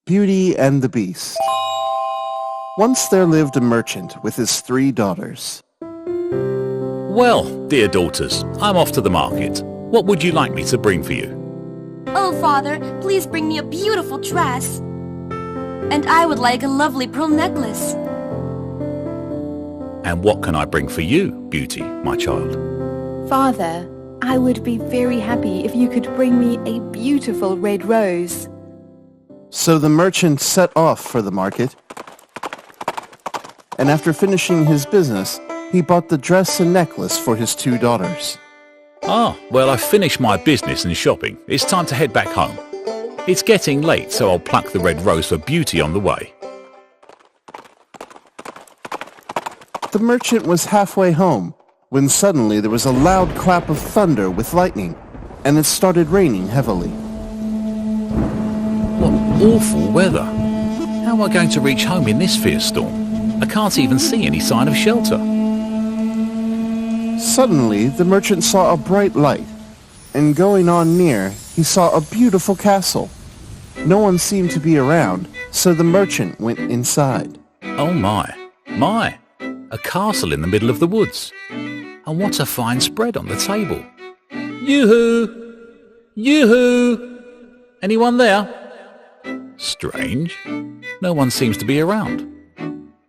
Beauty and the Beast. Once there lived a merchant with his 3 daughters. Well, dear daughters, I'm off to the market. What would you like me to bring for you? Oh, Father, please bring me a beautiful dress. And I would like a lovely pearl necklace. And what can I bring for you, Beauty, my child? Father, I would be very happy if you could bring me a beautiful red rose. So the merchant set off for the market, and after finishing his business, he bought the dress and necklace for his 2 daughters. Ah, well, I've finished my business and shopping. It's time to head back home. It's getting late, so I'll pluck the red rose for Beauty on the way. The merchant was halfway home when suddenly there was a loud clap of thunder with lightning, and it started raining heavily. What awful weather. How am I going to reach home in this fierce storm? I can't even see any sign of shelter. Suddenly, the merchant saw a bright light, and going on near, he saw a beautiful castle. No one seemed to be around, so the merchant went inside. Oh my, a castle in the middle of the woods. And what a fine spread on the table. Yoo-hoo! Yoo-hoo! Anyone there? Strange. No one seems to be around.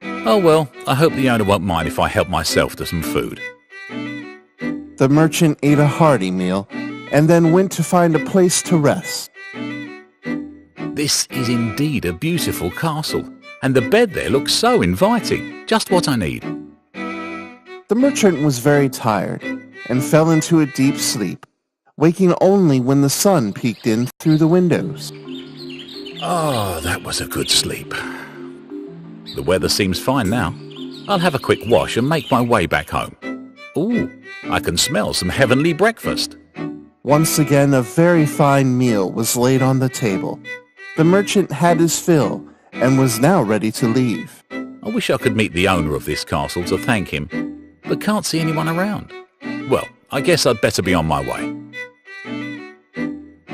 Oh well, I hope the owner won't mind if I help myself to some food. The merchant ate a hearty meal, and then went to find a place to rest. This is indeed a beautiful castle, and the bed there looks so inviting. Just what I need. The merchant was very tired, and fell into a deep sleep, waking only when the sun peeked in through the windows. Oh, that was a good sleep. The weather seems fine now. I'll have a quick wash and make my way back home. Ooh, I can smell some heavenly breakfast. Once again, a very fine meal was laid on the table. The merchant had his fill, and was now ready to leave. I wish I could meet the owner of this castle to thank him, but can't see anyone around. Well, I guess I'd better be on my way.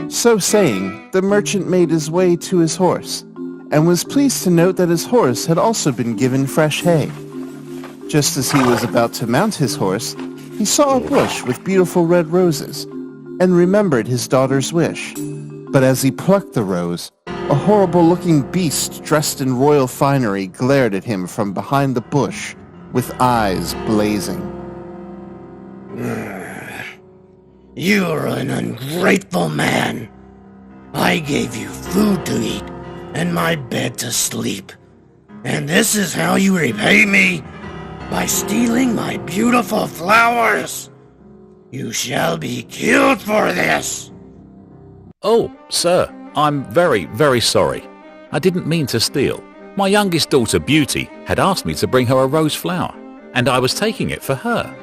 So saying, the merchant made his way to his horse, and was pleased to note that his horse had also been given fresh hay. Just as he was about to mount his horse, he saw a bush with beautiful red roses, and remembered his daughter's wish. But as he plucked the rose, a horrible-looking beast dressed in royal finery glared at him from behind the bush, with eyes blazing. You're an ungrateful man. I gave you food to eat and my bed to sleep. And this is how you repay me? By stealing my beautiful flowers? You shall be killed for this. Oh, sir, I'm very, very sorry. I didn't mean to steal. My youngest daughter, Beauty, had asked me to bring her a rose flower, and I was taking it for her.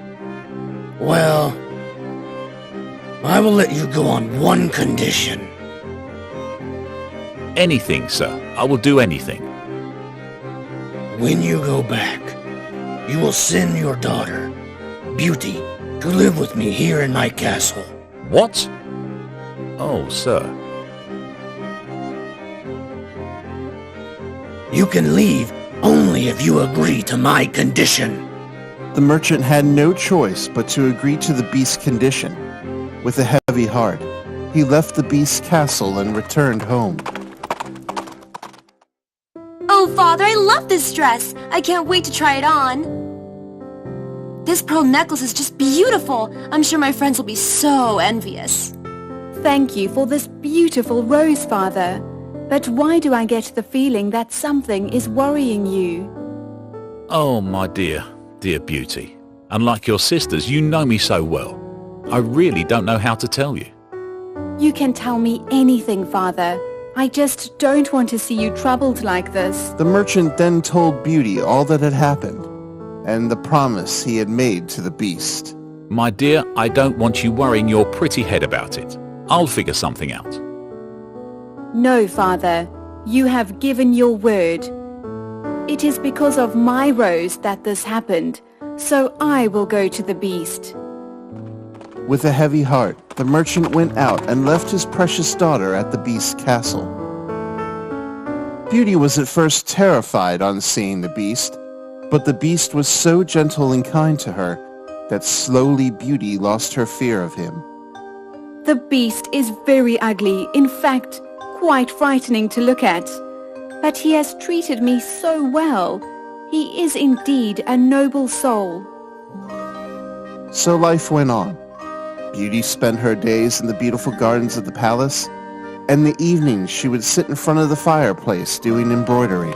Well, I will let you go on one condition. Anything, sir. I will do anything. When you go back, you will send your daughter, Beauty, to live with me here in my castle. What? Oh, sir. You can leave only if you agree to my condition. The merchant had no choice but to agree to the beast's condition. With a heavy heart, he left the beast's castle and returned home. Oh, Father, I love this dress. I can't wait to try it on. This pearl necklace is just beautiful. I'm sure my friends will be so envious. Thank you for this beautiful rose, Father. But why do I get the feeling that something is worrying you? Oh, my dear, dear Beauty. Unlike your sisters, you know me so well. I really don't know how to tell you. You can tell me anything, Father. I just don't want to see you troubled like this. The merchant then told Beauty all that had happened, and the promise he had made to the beast. My dear, I don't want you worrying your pretty head about it. I'll figure something out. No, Father. You have given your word. It is because of my rose that this happened, so I will go to the beast. With a heavy heart, the merchant went out and left his precious daughter at the beast's castle. Beauty was at first terrified on seeing the beast, but the beast was so gentle and kind to her that slowly Beauty lost her fear of him. The beast is very ugly, in fact, quite frightening to look at. But he has treated me so well. He is indeed a noble soul. So life went on. Beauty spent her days in the beautiful gardens of the palace, and in the evenings she would sit in front of the fireplace doing embroidery.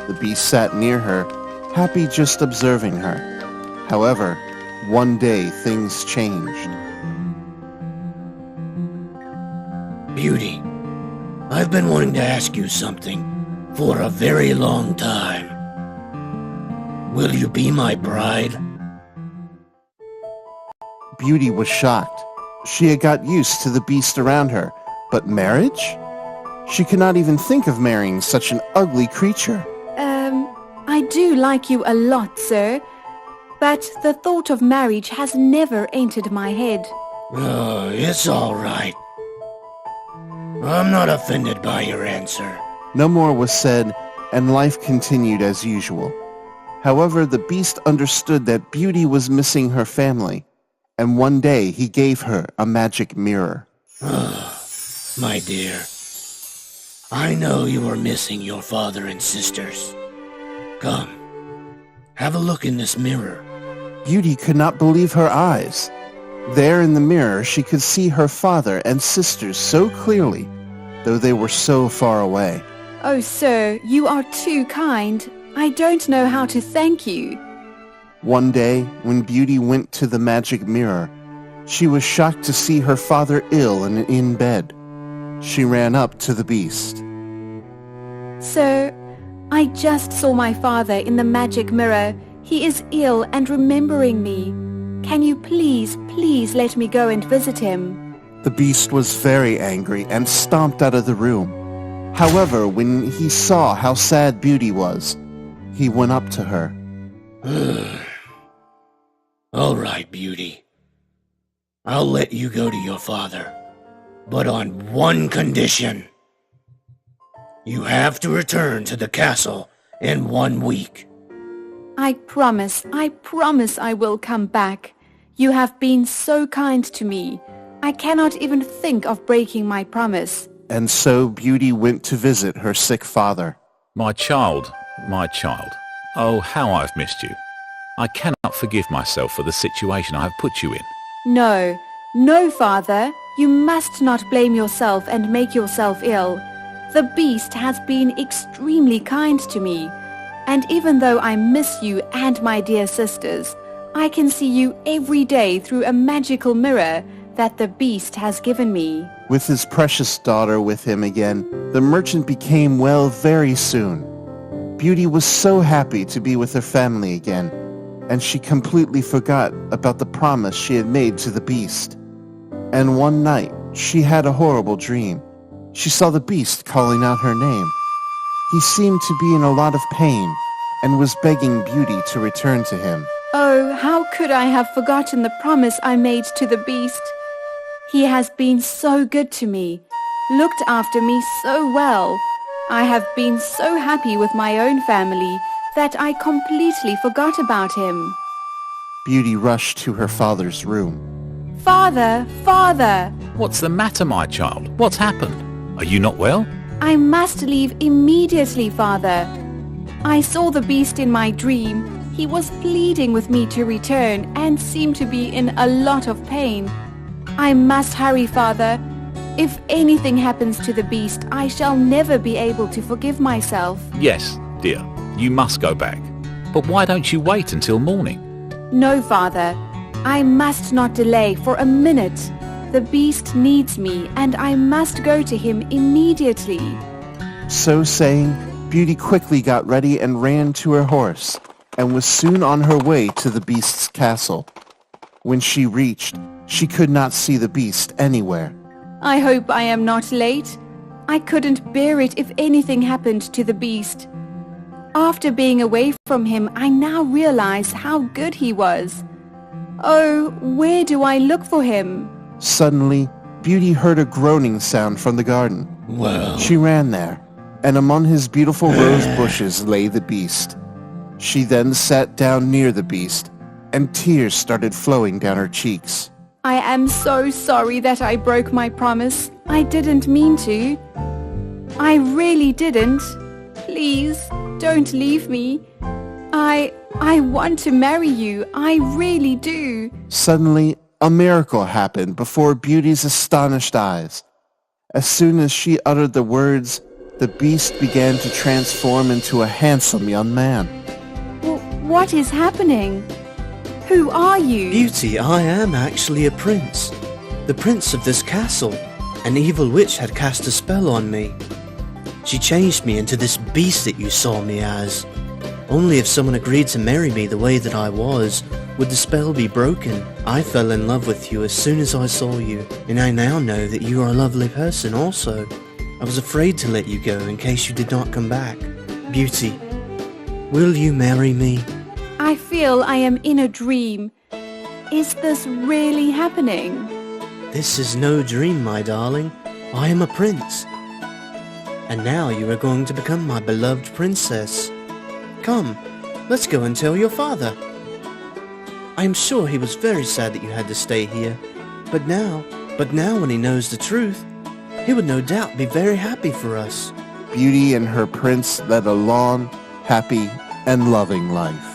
The beast sat near her, happy just observing her. However, one day things changed. Beauty, I've been wanting to ask you something for a very long time. Will you be my bride? Beauty was shocked. She had got used to the beast around her, but marriage? She could not even think of marrying such an ugly creature. I do like you a lot, sir, but the thought of marriage has never entered my head. Oh, it's all right. I'm not offended by your answer. No more was said, and life continued as usual. However, the beast understood that Beauty was missing her family, and one day he gave her a magic mirror. My dear, I know you are missing your father and sisters. Come, have a look in this mirror. Beauty could not believe her eyes. There in the mirror she could see her father and sisters so clearly, though they were so far away. Oh, sir, you are too kind. I don't know how to thank you. One day, when Beauty went to the magic mirror, she was shocked to see her father ill and in bed. She ran up to the beast. Sir, I just saw my father in the magic mirror. He is ill and remembering me. Can you please let me go and visit him? The beast was very angry and stomped out of the room. However, when he saw how sad Beauty was, he went up to her. All right, Beauty. I'll let you go to your father, but on one condition. You have to return to the castle in 1 week. I promise I will come back. You have been so kind to me. I cannot even think of breaking my promise. And so Beauty went to visit her sick father. My child, oh, how I've missed you. I cannot forgive myself for the situation I have put you in. No, father. You must not blame yourself and make yourself ill. The beast has been extremely kind to me. And even though I miss you and my dear sisters, I can see you every day through a magical mirror that the beast has given me. With his precious daughter with him again, the merchant became well very soon. Beauty was so happy to be with her family again, and she completely forgot about the promise she had made to the beast. And one night, she had a horrible dream. She saw the beast calling out her name. He seemed to be in a lot of pain and was begging Beauty to return to him. Oh, how could I have forgotten the promise I made to the beast? He has been so good to me, looked after me so well. I have been so happy with my own family that I completely forgot about him. Beauty rushed to her father's room. Father! What's the matter, my child? What's happened? Are you not well? I must leave immediately, father. I saw the beast in my dream. He was pleading with me to return and seemed to be in a lot of pain. I must hurry, father. If anything happens to the beast, I shall never be able to forgive myself. Yes, dear, you must go back. But why don't you wait until morning? No, father. I must not delay for a minute. The beast needs me, and I must go to him immediately. So saying, Beauty quickly got ready and ran to her horse, and was soon on her way to the beast's castle. When she reached, she could not see the beast anywhere. I hope I am not late. I couldn't bear it if anything happened to the beast. After being away from him, I now realize how good he was. Oh, where do I look for him? Suddenly, Beauty heard a groaning sound from the garden. Well, She ran there. and among his beautiful rose bushes lay the beast. She then sat down near the beast, and tears started flowing down her cheeks. I am so sorry that I broke my promise. I didn't mean to. I really didn't. Please, don't leave me. I want to marry you. I really do. Suddenly, a miracle happened before Beauty's astonished eyes. As soon as she uttered the words, the beast began to transform into a handsome young man. What is happening? Who are you? Beauty, I am actually a prince. The prince of this castle. An evil witch had cast a spell on me. She changed me into this beast that you saw me as. Only if someone agreed to marry me the way that I was, would the spell be broken. I fell in love with you as soon as I saw you, and I now know that you are a lovely person also. I was afraid to let you go in case you did not come back. Beauty, will you marry me? I feel I am in a dream. Is this really happening? This is no dream, my darling. I am a prince. And now you are going to become my beloved princess. Come, let's go and tell your father. I am sure he was very sad that you had to stay here. But now when he knows the truth, he would no doubt be very happy for us. Beauty and her prince led a long, happy, and loving life.